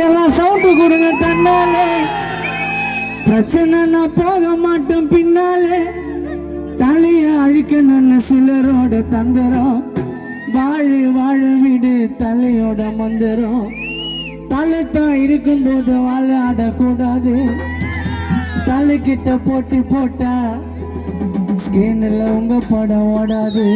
எல்லாம் சவுண்டு கொடுங்க தன்னாலே பிரச்சனை நான் போக மாட்டேன் பின்னாலே தலைய அழிக்கணும்னு சிலரோட தந்துரும் வாழு வாழ விடு தலையோட மந்திரம் தலைத்தான் இருக்கும்போது வாழாடக்கூடாது தலைக்கிட்ட போட்டி போட்டா ஸ்கிரீன்ல உங்க படம் ஓடாது.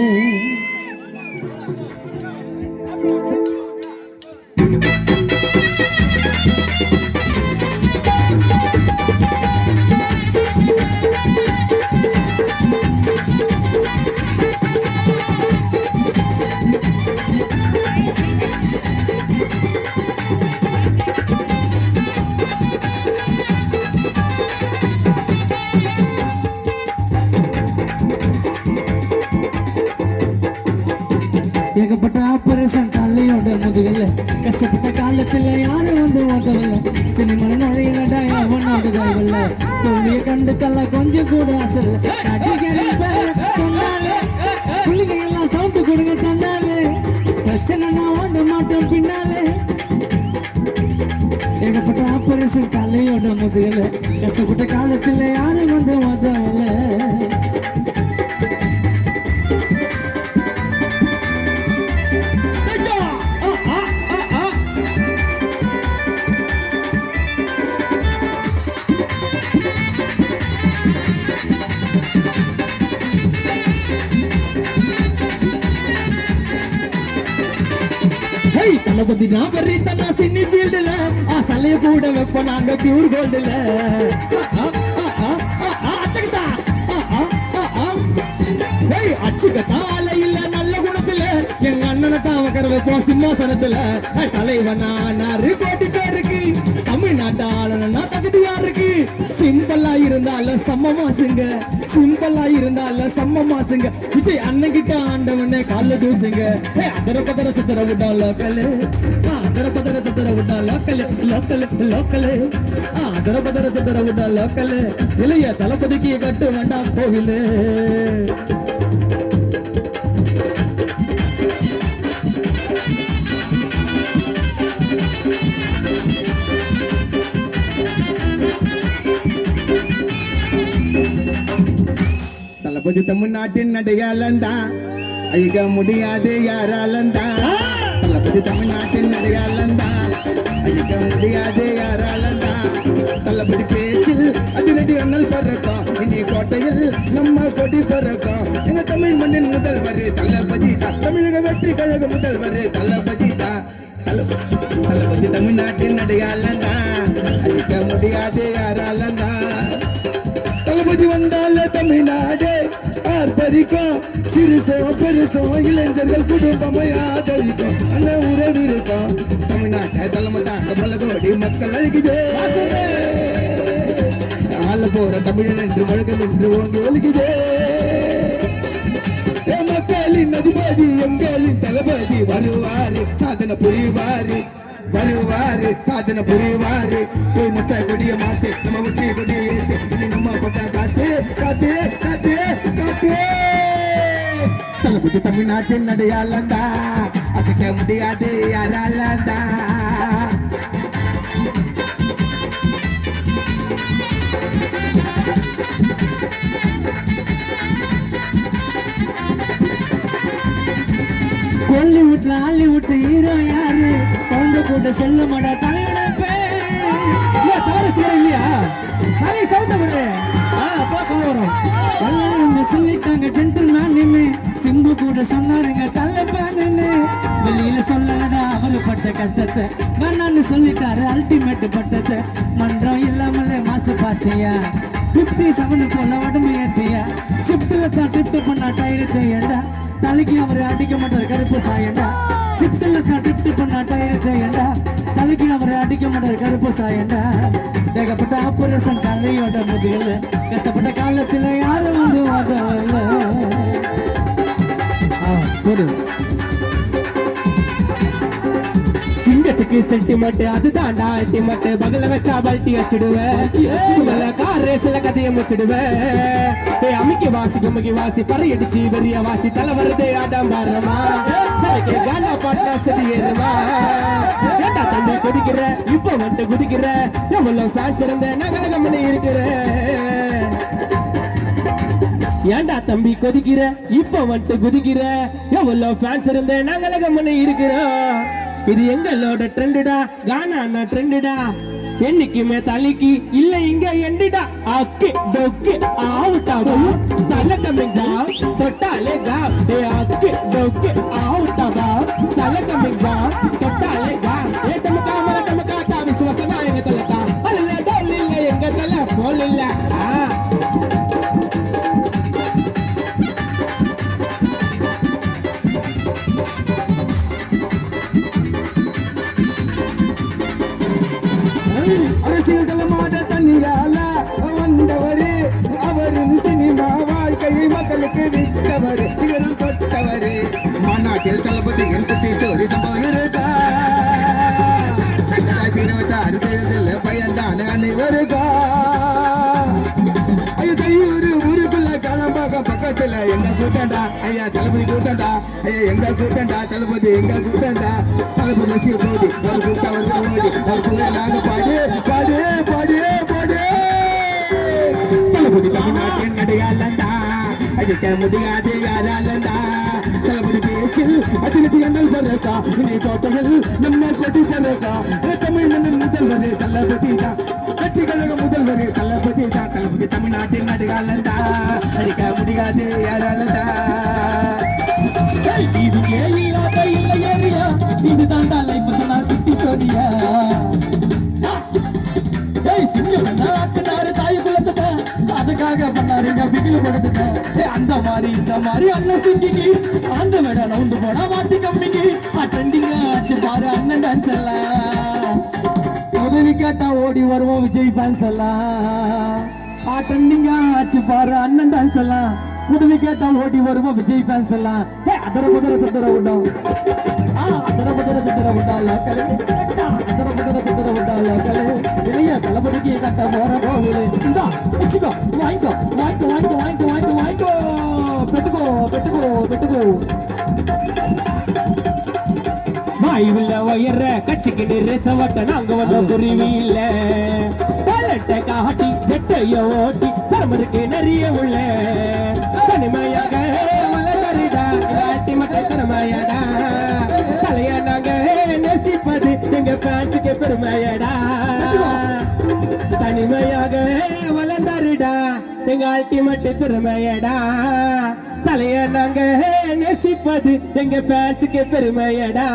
ஏகப்பட்ட ஆபரேஷன் தலையோட முதுகல கஷ்டப்பட்ட காலத்துல யாரும் வந்து ஓதவில்லை சினிமா நுழையிலடா அவனோட தயவில்லை தோல்வியை கண்டு தள்ள கொஞ்சம் கூட அசல் சொன்னாலே புள்ளிங்க எல்லாம் சவுண்டு கொடுங்க தன்னாலே பிரச்சனை நான் ஓட மாட்டோம் பின்னாலே ஏகப்பட்ட ஆபரேஷன் தலையோட முதுகல கஷ்டப்பட்ட காலத்துல யாரும் வந்து ஓதவில்லை. தளபதி நான் வர்றீத்தனா சின்னி ஃபீல்டுல சலைய கூட வைப்ப நாங்க பியூர் கோல்டுல அச்சுக்கத்தா இல்ல நல்ல குணத்துல எங்க அண்ணனை தான் உட்கார வைப்போம் சிம்மாசனத்துல தலைவனா நாரு கோடி பேருக்கு தமிழ்நாட்டாளனா தகுதியா இருக்கு சிம்பிளா இருந்தாலும் சம்மமாசுங்க சிம்பிளா இருந்தாலும் சம்மமாசுங்க விஜய் அண்ணன் கிட்ட ஆண்டவனே கால தூசுங்க அதர பதர சுத்தர விட்டா லோக்கலு அதர பதர சுத்தர விட்டா லோக்கலு லோக்கலு லோக்கலு அதர பதர சுத்தர விட்டா லோக்கலு இளைய தளபதிக்கு கட்டு வேண்டாம் கோவிலு. தளபதி தமிழ்நாட்டின் அடையாளந்தா அழிக்க முடியாது யாராலந்தா தளபதி தமிழ்நாட்டின் அடையாளந்தா அழிக்க முடியாது யாராலந்தா தளபதி பேச்சில் அதிரடி அண்ணல் பறக்கும் இனி கோட்டையில் நம்ம கொடி பறக்கும் எங்க தமிழ் மண்ணின் முதல்வர் தளபதி தான் தமிழக வெற்றி கழக முதல்வர் தளபதி தான் தளபதி தமிழ்நாட்டின் அடையாளந்தா அழிக்க முடியாது யாராலந்தா தளபதி வந்தால தமிழ்நாடு ஆர்ப்பரிக்கும் சிறுசோ பெருசோ இளைஞர்கள் குடும்பமை ஆதரிக்கும் அந்த உறவு இருக்கும் தமிழ்நாட்டை தலைமை தாங்க பல கோடி மக்கள் அழுகுதே ஆள போற தமிழன் என்று முழக்கம் என்று ஓங்கி ஒழுகுதே மக்களின் அதிபதி எங்களின் தளபதி வருவாரு சாதனை புரிவாரு வருவாரு சாதனை புரிவாரு போய் மொத்த கொடிய மாத்து நம்ம முக்கிய கொடிய ஏத்து நம்ம பக்கா காத்து காத்து காத்து காத்து தளபதி தமிழ்நாட்டின் அடையாளந்தா அசைக்க முடியாது யாராலந்தா. கோலிவுட்ல ஹாலிவுட் ஹீரோ யாரு குழந்தை கூட சொல்ல மாட்டா தலைவனப்பே தவறு செய்ய இல்லையா தலை சவுண்ட விடு அப்பா கவரும் எல்லாரும் சொல்லிட்டாங்க ஜென்டில்மேன் நின்னு சிம்பு கூட சொன்னாருங்க தள்ளப்பான்னு வெளியில சொல்லலடா அவரு பட்ட கஷ்டத்தை வேணான்னு சொல்லிட்டாரு அல்டிமேட் பட்டத்தை மன்றம் இல்லாமலே மாசு பார்த்தியா 57 போல உடம்பு ஏத்தியா ஷிப்ட்ல தான் ட்ரிப்ட் பண்ணா டயர் செய்யண்டா தலைக்கு அவரு அடிக்க மாட்டார் கருப்பு சாயண்டா சிப்டில் தான் ட்ரிப்ட் பண்ணா டயர் செய்யண்டா தலைக்கு அவரு அடிக்க மாட்டார் கருப்பு சாயண்டா ஏகப்பட்ட ஆபரேஷன் தலையோட முதுகல கஷ்டப்பட்ட காலத்துல யாரும் வந்து வாதவல்ல போடு சிங்கத்துக்கு லவ்வுக்கு சென்டிமெண்ட் அதுதான்டா அல்டிமெண்ட் பகல வச்சா பல்ட்டி வச்சிடுவேன் கார் ரேஸ்ல கதையை முடிச்சிடுவேன் அமிக்கி வாசி கும்மிக்கி வாசி பறையடிச்சு பெரிய வாசி தலை வருதே ஆடம்பாரமா கானா பாட்டா செடி ஏறுமா ஏண்டா தம்பி குதிக்கிற இப்ப வந்து குதிக்கிற எவ்வளவு ஃபேன்ஸ் இருந்த நகலகம் இருக்கிற ஏண்டா தம்பி கொதிக்கிற இப்ப வந்துட்டு குதிக்கிற எவ்வளவு ஃபேன்ஸ் இருந்த நகலகம் இருக்கிறோம் இது எங்களோட ட்ரெண்டுடா கானா ட்ரெண்டுடா என்னைக்குமே தலைக்கு இல்ல இங்க எண்டிடா அக்கே டொக்கே ஆவுட்டா தலை கம்மிங்கா தொட்டாலே கா அக்கே டொக்கே ஆவுட்டா தலை கம்மிங்கா தொட்டாலே கா ஏட்டமக்கா மலட்டமக்கா தா விசுவாசனா எங்க தலக்கா அல்ல தல இல்ல எங்க தல போல் இல்ல அரசியல் களமாட தண்ணீரால வந்தவரு அவரு சினிமா வாழ்க்கையை மக்களுக்கு விட்டவர் சிகரம் தொட்டவரு மாநாட்டில் தளபதி 80 ஸ்டோரி சம்பவம் இருக்கா 2026 தேர்தலில் பயந்தான அனைவருக்கா ஐயூரு ஊருக்குள்ள களம்பாக பக்கத்துல எங்க கூட்டண்டா ஐயா தளபதி கூட்டண்டா ஐயா எங்க கூட்டண்டா தளபதி எங்க கூட்டண்டா தளபதி ரசிகர் போடி அவர் கூட்டம் வருது அவர் கூட நாங்க பாடு பாடு பாடு பாடு தளபதி தமிழ்நாட்டின் அடையாளந்தா அடிக்க முடியாது யாராலந்தா தளபதி பேச்சில் அதிலிட்டு எண்ணல் வரக்கா இணை தோட்டங்கள் நம்ம கொட்டி தரக்கா தமிழ் மன்னன் முதல்வர் தளபதி தான் வெற்றி கழக முதல்வர் தளபதி தான் தளபதி தமிழ்நாட்டின் அடையாளந்தா அடிக்க முடியாது யாராலந்தா இதுதான் லைஃப் சொன்னா குட்டி ஸ்டோரியா தாய் குலத்தை அதுக்காக பண்ணாரு பிகில படுத்துட்ட அந்த மாதிரி இந்த மாதிரி அண்ணன் சிங்கிக்கு அந்த மேட நவுண்டு போனா வாத்தி கம்மிக்கு ட்ரெண்டிங் ஆச்சு பாரு அண்ணன் டான்ஸ் எல்லாம் உதவி கேட்டா ஓடி வருவோம் விஜய் ஃபேன்ஸ் எல்லாம் ட்ரெண்டிங் ஆச்சு பாரு அண்ணன் டான்ஸ் எல்லாம் உதவி கேட்டா ஓடி வருவோம் விஜய் ஃபேன்ஸ் எல்லாம் அதர புதர சத்தர விட்டோம் அதர புதர சத்தர விட்டால அதர புதர சத்தர விட்டால இளைய தளபதிக்கு கட்ட போற போகுது இந்தா வச்சுக்கோ வாங்கிக்கோ வாங்கிக்கோ வாங்கிக்கோ வாங்கிக்கோ வாங்கிக்கோ வாங்கிக்கோ பெட்டுக்கோ பெட்டுக்கோ பெட்டுக்கோ வாயுல உயர்ற கட்சிக்கு ரேசவட்ட நாங்க வந்த குருவி இல்ல டேலண்ட காட்டி ஜெட்டைய ஓட்டி தரமருக்கு நிறைய உள்ள தனிமையாக வளர்ந்தா அல்டிமேட் திறமையடா தலைய நாங்க நேசிப்பது எங்க பேச்சுக்கு பெருமையடா தனிமையாக வளர்ந்தாருடா எங்க அல்டிமேட் திறமையடா தலைய நாங்க நேசிப்பது எங்க பேச்சுக்கு பெருமையடா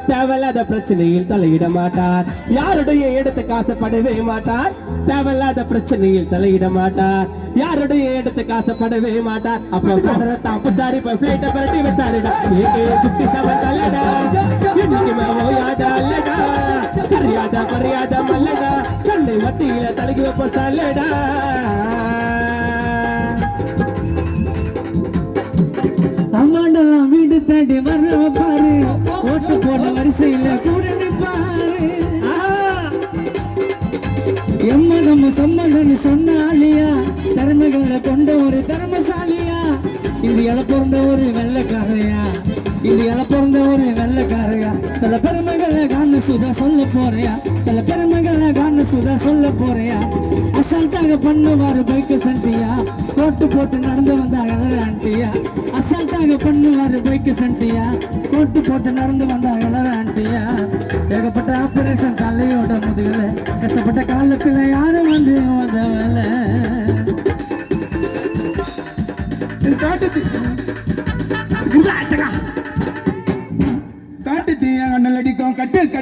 தேவையில்லாத பிரச்சனையில் தலையிட மாட்டார் யாருடைய இடத்துக்கு ஆசைப்படவே மாட்டார் தேவையில்லாத பிரச்சனையில் தலையிட மாட்டார் யாருடைய இடத்துக்கு ஆசைப்படவே மாட்டார் அப்ப தப்புச்சாரி பிளைட்ட பரட்டி வச்சாருடா 57 தல்லடா இன்னைக்குமே ஓயாத அல்லடா தெரியாத பரியாத மல்லடா சென்னை மத்தியில தலைக்கு வைப்ப சாலடா அம்மாண்டெல்லாம் வீடு தாண்டி வர்றவ பாரு ஓட்டு போட வரிசையில கூட நிற்பாரு எம்மதம் சம்மதம் சொன்னாலியா திறமைகளை கொண்ட ஒரு திறமசாலியா இந்தியால பிறந்த ஒரு வெள்ளக்காரையா இந்தியால பிறந்த ஒரு வெள்ளக்காரையா சில பெருமைகளை காண சுதா சொல்ல போறியா சில பெருமைகளை காண சுதா சொல்ல போறியா அசால்ட்டாக பண்ணுவாரு பைக்கு சண்டியா கோட்டு போட்டு நடந்து வந்தாங்க ஆண்டியா அசால்ட்டாக பண்ணுவாரு பைக்கு சண்டியா கோட்டு போட்டு நடந்து வந்தாங்க ஆண்டியா ஏகப்பட்ட ஆபரேஷன் தலையோட முதுகல கஷ்டப்பட்ட காலத்துல யாரும் வந்து வந்தவல காட்டுது